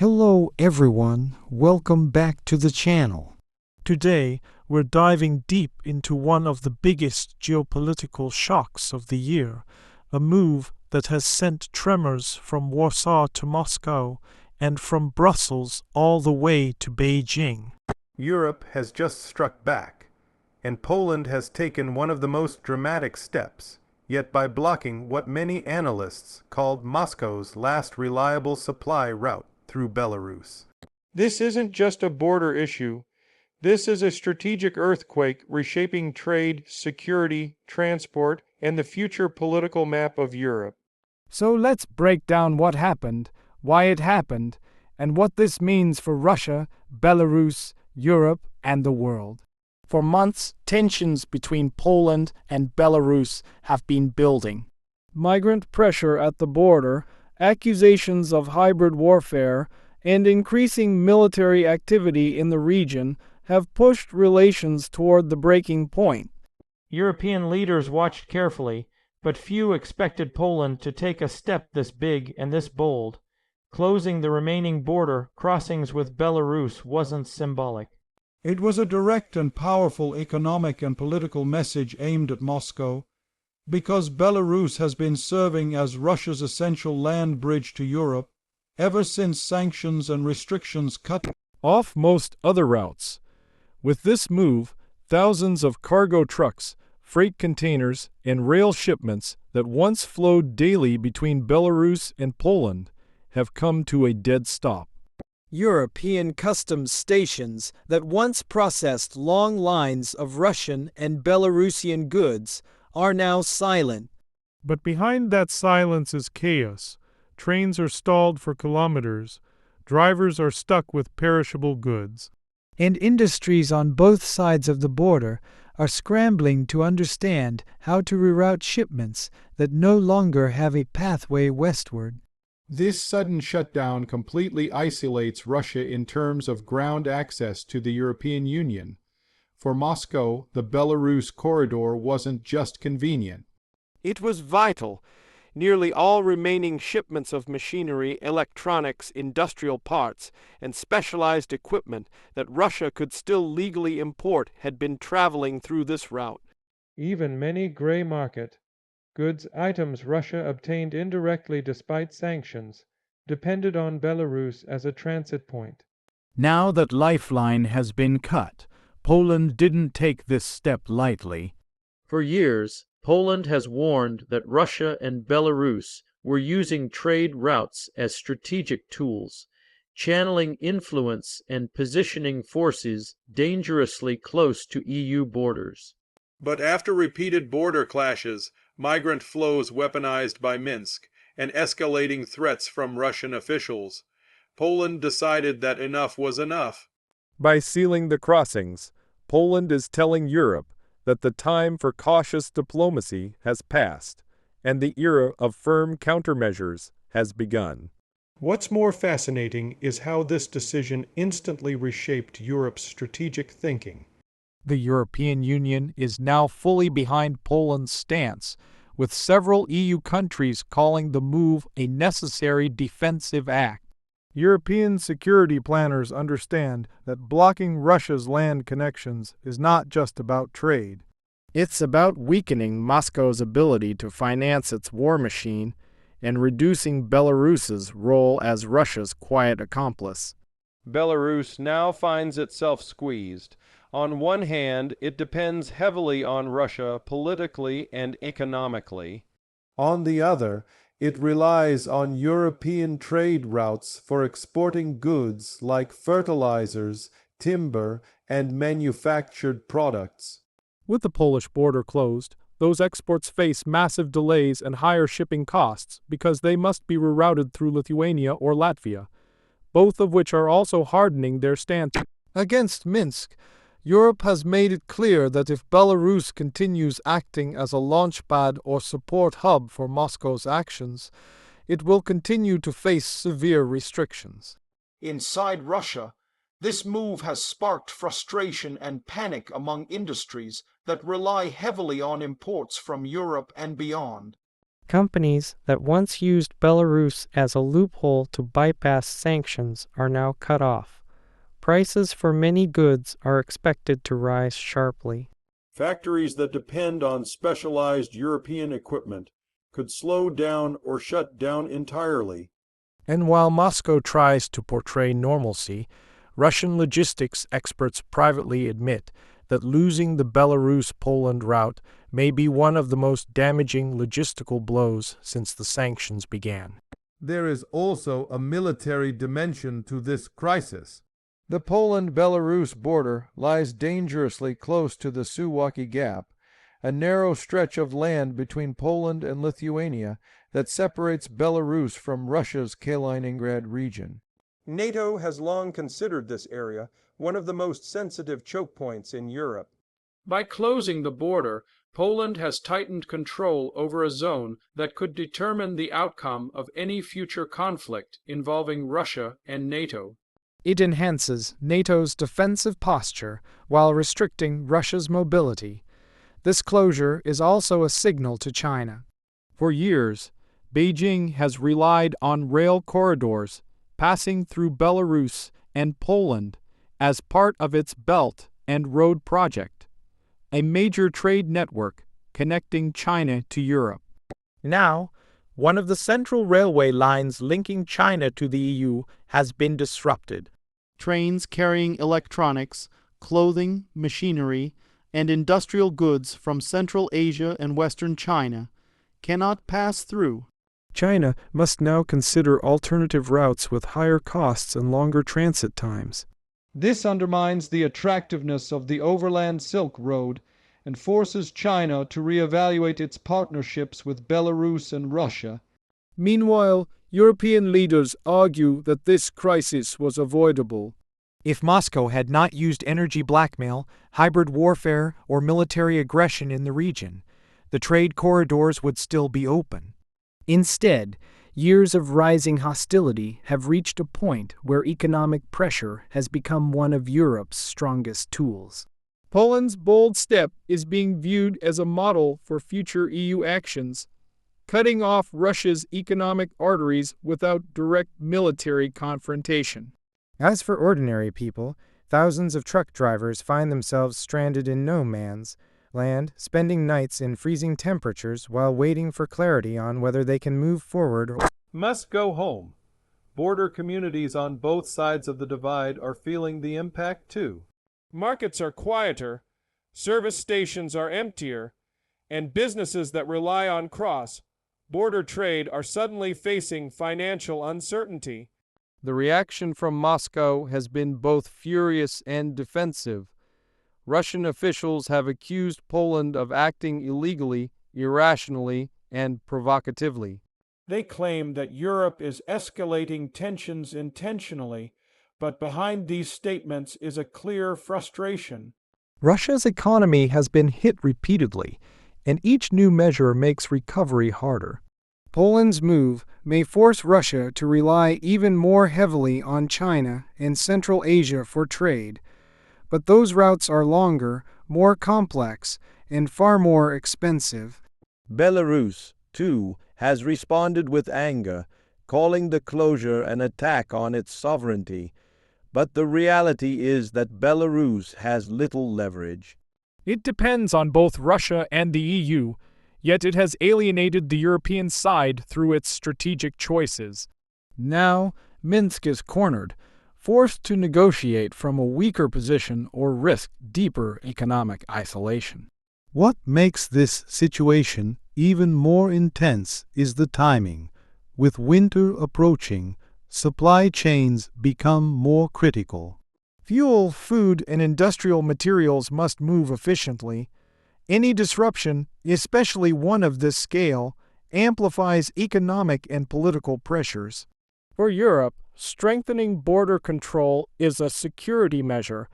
Hello everyone, welcome back to the channel. Today we're diving deep into one of the biggest geopolitical shocks of the year, a move that has sent tremors from Warsaw to Moscow and from Brussels all the way to Beijing. Europe has just struck back, and Poland has taken one of the most dramatic steps, yet by blocking what many analysts called Moscow's last reliable supply route through Belarus. This isn't just a border issue. This is a strategic earthquake reshaping trade, security, transport, and the future political map of Europe. So let's break down what happened, why it happened, and what this means for Russia, Belarus, Europe, and the world. For months, tensions between Poland and Belarus have been building. Migrant pressure at the border, accusations of hybrid warfare, and increasing military activity in the region have pushed relations toward the breaking point. European leaders watched carefully, but few expected Poland to take a step this big and this bold. Closing the remaining border crossings with Belarus wasn't symbolic. It was a direct and powerful economic and political message aimed at Moscow, because Belarus has been serving as Russia's essential land bridge to Europe ever since sanctions and restrictions cut off most other routes. With this move, thousands of cargo trucks, freight containers, and rail shipments that once flowed daily between Belarus and Poland have come to a dead stop. European customs stations that once processed long lines of Russian and Belarusian goods are now silent. But behind that silence is chaos. Trains are stalled for kilometers. Drivers are stuck with perishable goods. And industries on both sides of the border are scrambling to understand how to reroute shipments that no longer have a pathway westward. This sudden shutdown completely isolates Russia in terms of ground access to the European Union. For Moscow, the Belarus corridor wasn't just convenient. It was vital. Nearly all remaining shipments of machinery, electronics, industrial parts, and specialized equipment that Russia could still legally import had been traveling through this route. Even many gray market goods items Russia obtained indirectly despite sanctions depended on Belarus as a transit point. Now that lifeline has been cut, Poland didn't take this step lightly. For years, Poland has warned that Russia and Belarus were using trade routes as strategic tools, channeling influence and positioning forces dangerously close to EU borders. But after repeated border clashes, migrant flows weaponized by Minsk, and escalating threats from Russian officials, Poland decided that enough was enough. By sealing the crossings, Poland is telling Europe that the time for cautious diplomacy has passed, and the era of firm countermeasures has begun. What's more fascinating is how this decision instantly reshaped Europe's strategic thinking. The European Union is now fully behind Poland's stance, with several EU countries calling the move a necessary defensive act. European security planners understand that blocking Russia's land connections is not just about trade. It's about weakening Moscow's ability to finance its war machine and reducing Belarus's role as Russia's quiet accomplice. Belarus now finds itself squeezed. On one hand, it depends heavily on Russia politically and economically. On the other, it relies on European trade routes for exporting goods like fertilizers, timber, and manufactured products. With the Polish border closed, those exports face massive delays and higher shipping costs because they must be rerouted through Lithuania or Latvia, both of which are also hardening their stance Against Minsk, Europe has made it clear that if Belarus continues acting as a launchpad or support hub for Moscow's actions, it will continue to face severe restrictions. Inside Russia, this move has sparked frustration and panic among industries that rely heavily on imports from Europe and beyond. Companies that once used Belarus as a loophole to bypass sanctions are now cut off. Prices for many goods are expected to rise sharply. Factories that depend on specialized European equipment could slow down or shut down entirely. And while Moscow tries to portray normalcy, Russian logistics experts privately admit that losing the Belarus-Poland route may be one of the most damaging logistical blows since the sanctions began. There is also a military dimension to this crisis. The Poland-Belarus border lies dangerously close to the Suwalki Gap, a narrow stretch of land between Poland and Lithuania that separates Belarus from Russia's Kaliningrad region. NATO has long considered this area one of the most sensitive choke points in Europe. By closing the border, Poland has tightened control over a zone that could determine the outcome of any future conflict involving Russia and NATO. It enhances NATO's defensive posture while restricting Russia's mobility. This closure is also a signal to China. For years, Beijing has relied on rail corridors passing through Belarus and Poland as part of its Belt and Road project, a major trade network connecting China to Europe. Now, one of the central railway lines linking China to the EU has been disrupted. Trains carrying electronics, clothing, machinery, and industrial goods from Central Asia and Western China cannot pass through. China must now consider alternative routes with higher costs and longer transit times. This undermines the attractiveness of the Overland Silk Road and forces China to reevaluate its partnerships with Belarus and Russia. Meanwhile, European leaders argue that this crisis was avoidable. If Moscow had not used energy blackmail, hybrid warfare, or military aggression in the region, the trade corridors would still be open. Instead, years of rising hostility have reached a point where economic pressure has become one of Europe's strongest tools. Poland's bold step is being viewed as a model for future EU actions, cutting off Russia's economic arteries without direct military confrontation. As for ordinary people, thousands of truck drivers find themselves stranded in no man's land, spending nights in freezing temperatures while waiting for clarity on whether they can move forward or Must go home. Border communities on both sides of the divide are feeling the impact too. Markets are quieter, service stations are emptier, and businesses that rely on cross-border trade are suddenly facing financial uncertainty. The reaction from Moscow has been both furious and defensive. Russian officials have accused Poland of acting illegally, irrationally, and provocatively. They claim that Europe is escalating tensions intentionally, but behind these statements is a clear frustration. Russia's economy has been hit repeatedly, and each new measure makes recovery harder. Poland's move may force Russia to rely even more heavily on China and Central Asia for trade, but those routes are longer, more complex, and far more expensive. Belarus, too, has responded with anger, calling the closure an attack on its sovereignty. But the reality is that Belarus has little leverage. It depends on both Russia and the EU, yet it has alienated the European side through its strategic choices. Now, Minsk is cornered, forced to negotiate from a weaker position or risk deeper economic isolation. What makes this situation even more intense is the timing. With winter approaching, supply chains become more critical. Fuel, food, and industrial materials must move efficiently. Any disruption, especially one of this scale, amplifies economic and political pressures. For Europe, strengthening border control is a security measure.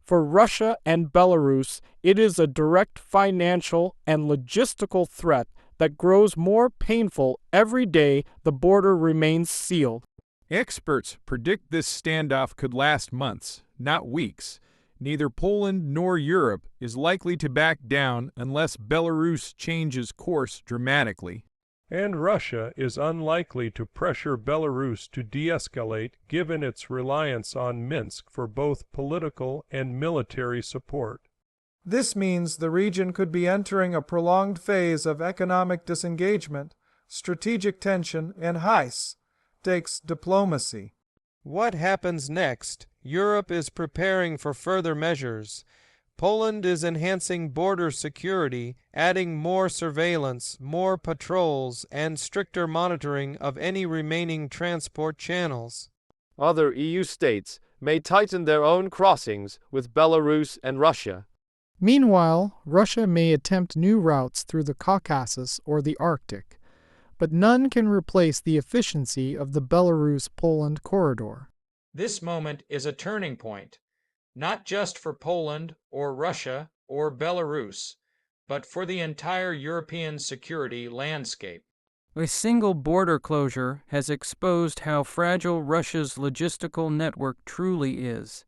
For Russia and Belarus, it is a direct financial and logistical threat that grows more painful every day the border remains sealed. Experts predict this standoff could last months, not weeks. Neither Poland nor Europe is likely to back down unless Belarus changes course dramatically. And Russia is unlikely to pressure Belarus to de-escalate given its reliance on Minsk for both political and military support. This means the region could be entering a prolonged phase of economic disengagement, strategic tension, and high-stakes diplomacy. What happens next? Europe is preparing for further measures. Poland is enhancing border security, adding more surveillance, more patrols, and stricter monitoring of any remaining transport channels. Other EU states may tighten their own crossings with Belarus and Russia. Meanwhile, Russia may attempt new routes through the Caucasus or the Arctic, but none can replace the efficiency of the Belarus-Poland corridor. This moment is a turning point, not just for Poland or Russia or Belarus, but for the entire European security landscape. A single border closure has exposed how fragile Russia's logistical network truly is,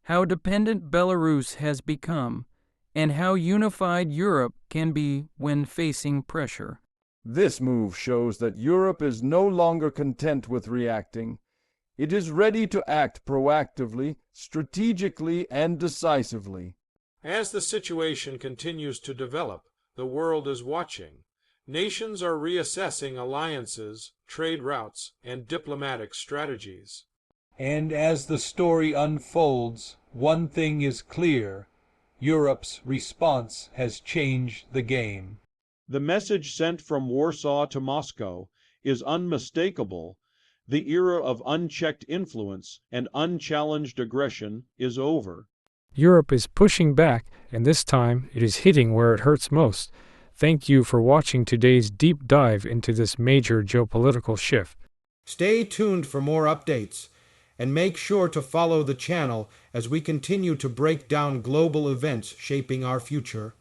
how dependent Belarus has become, and how unified Europe can be when facing pressure. This move shows that Europe is no longer content with reacting. It is ready to act proactively, strategically, and decisively. As the situation continues to develop, the world is watching. Nations are reassessing alliances, trade routes, and diplomatic strategies. And as the story unfolds, one thing is clear: Europe's response has changed the game. The message sent from Warsaw to Moscow is unmistakable. The era of unchecked influence and unchallenged aggression is over. Europe is pushing back, and this time it is hitting where it hurts most. Thank you for watching today's deep dive into this major geopolitical shift. Stay tuned for more updates, and make sure to follow the channel as we continue to break down global events shaping our future.